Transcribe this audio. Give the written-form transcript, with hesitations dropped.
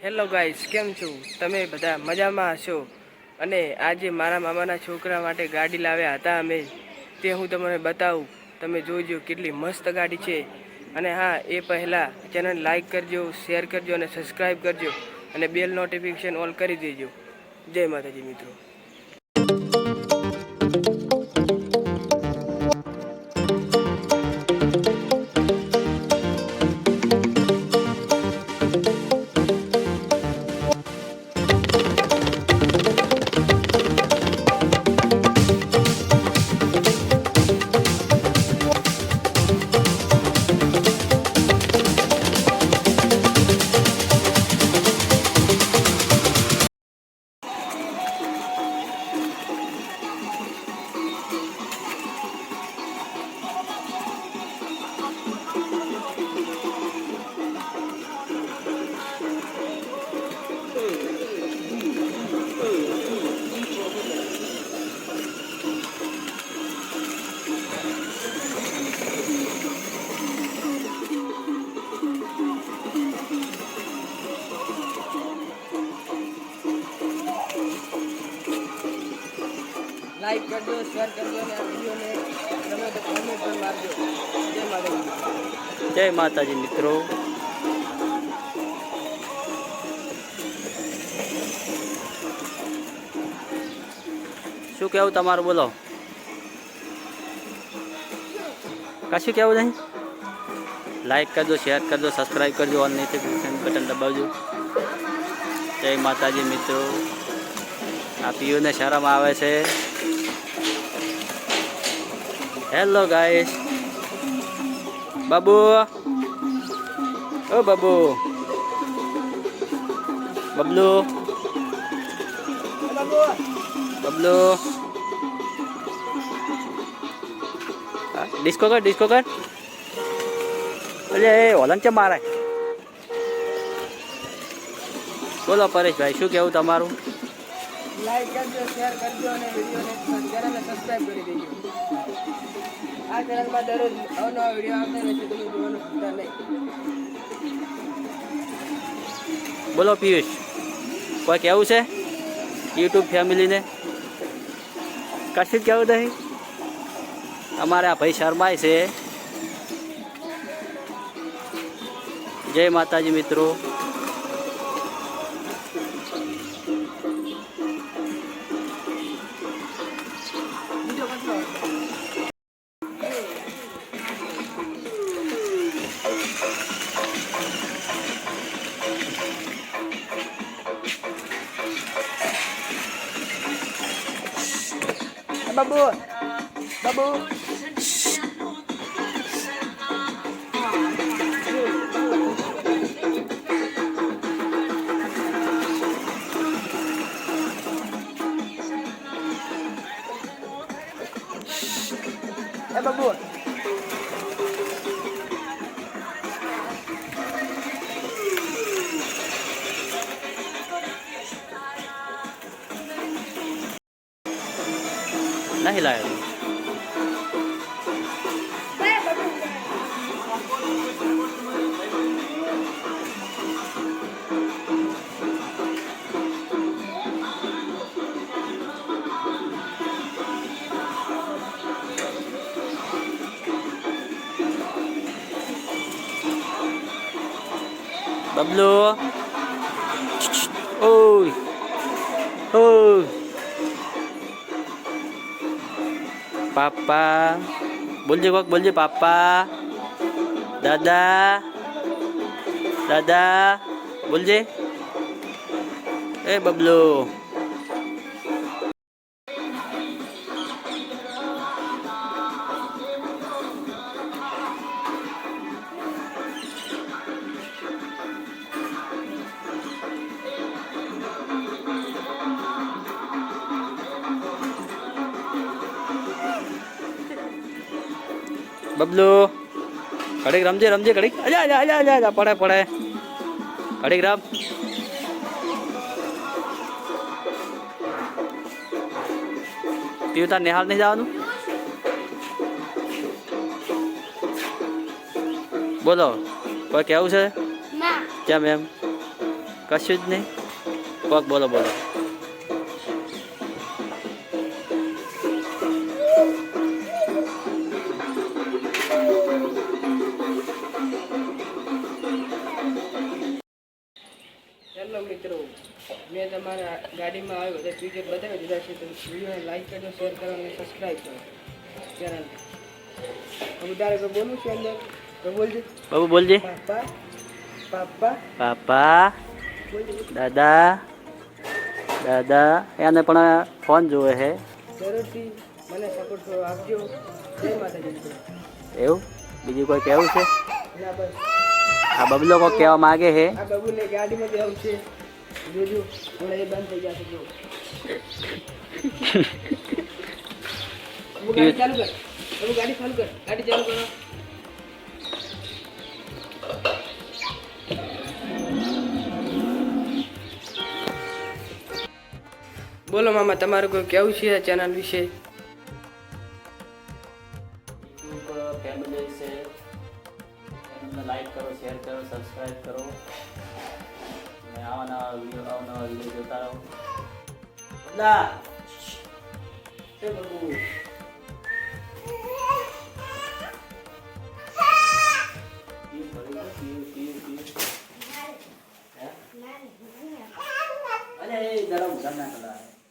Hello guys, કેમ છો તમે? બધા મજામાં હશો? અને આજે મારા મામાના છોકરા માટે ગાડી લાવ્યા હતા અમે, તે હું તમને બતાવું. તમે જોજો કેટલી મસ્ત ગાડી છે. અને હા, એ પહેલાં ચેનલ લાઈક કરજો, શેર કરજો અને સબસ્ક્રાઈબ કરજો અને બેલ નોટિફિકેશન ઓલ કરી દેજો. જય માતાજી મિત્રો. લાઈક કરજો, શેર કરજો અને આ વિડીયોને તમે તો કોમેન્ટ પણ મારજો. જય માતાજી. જય માતાજી મિત્રો. શું કેવું તમારું? બોલો. કશું કેવું નહીં? લાઈક કરજો, શેર કરજો, સબસ્ક્રાઈબ કરજો, ઓલ નોટિફિકેશન બટન દબાવજો. જય માતાજી મિત્રો. આ પીયુને શરમ આવે છે. Hello guys. બાબુ, ઓ બાબુ, બબલુ, બબલુ, ડિસ્કો કર, ડિસ્કો કર. અરે હોલન છે મારે. બોલો પરેશભાઈ, શું કેવું તમારું? લાઈક કરજો, શેર કરજો અને વિડીયોને ચેનલને સબસ્ક્રાઈબ કરી દેજો. આ ચેનલમાં દરરોજ અવનવા વિડીયો આવતા રહેશે, તમે જોવાનું ભૂલતા નહીં. બોલો પિયુષ, કોઈ કેવું છે યુટ્યુબ ફેમિલીને? કશું જ કેવું નહીં. અમારે આ ભાઈ શર્માય છે. જય માતાજી મિત્રો. બાબુ, બાબુ, બાબુ, નહીં લાવ્યો. બબલુ, ઓય ઓય, પાપા બોલજે, કોક બોલજે. પાપા, દાદા, દાદા બોલજે. એ બબલુ, બબલુ ઘડીક રમજે, રમજે ઘડીક. અજા અજા અજા અજા અજા, પડે પડે. ઘડીક રમ. પીવું તાર નિહાળ નહીં જવાનું? બોલો, કોઈ કેવું છે? કેમ એમ? કશું જ નહીં. કોક બોલો બોલો. હેલો મિત્રો, મેં તમારા ગાડીમાં આવ્યો બધા ફીચર બતાવી દીધા છે. તો વિડીયોને લાઈક કરજો, શેર કરો અને સબસ્ક્રાઈબ કરો ચેનલ. હવે તારે કોઈ બોલવું છે અંદર તો બોલજે. બાબુ બોલજે. પાપા પાપા પાપા, બોલજે. દાદા, દાદા. એને પણ ફોન જોવે છે. જરૂરથી મને સપોર્ટ આપજો. જય માતાજી. એવું બીજું કોઈ કહેવું છે? ના બસ આ બબલો કોઈ કહેવા માગે છે? આ બબુને ગાડીમાં બેવું છે. જોજો હમણાં એ બંધ થઈ જશે. જો બબુ ગાડી ચાલુ કર. બબુ ગાડી ચાલુ કર. ગાડી ચાલુ કરો. બોલો મામા, તમારું કોઈ કેવું છે આ ચેનલ વિશે? યુટ્યુબ ફેમિલી છે, ચેનલને લાઈક કરો, શેર કરો, સબસ્ક્રાઈબ કરો અને આવા નવા વિડીયો જોતા રહો. બદલા એ બબુ અરે એ ગરમ કર નાખો.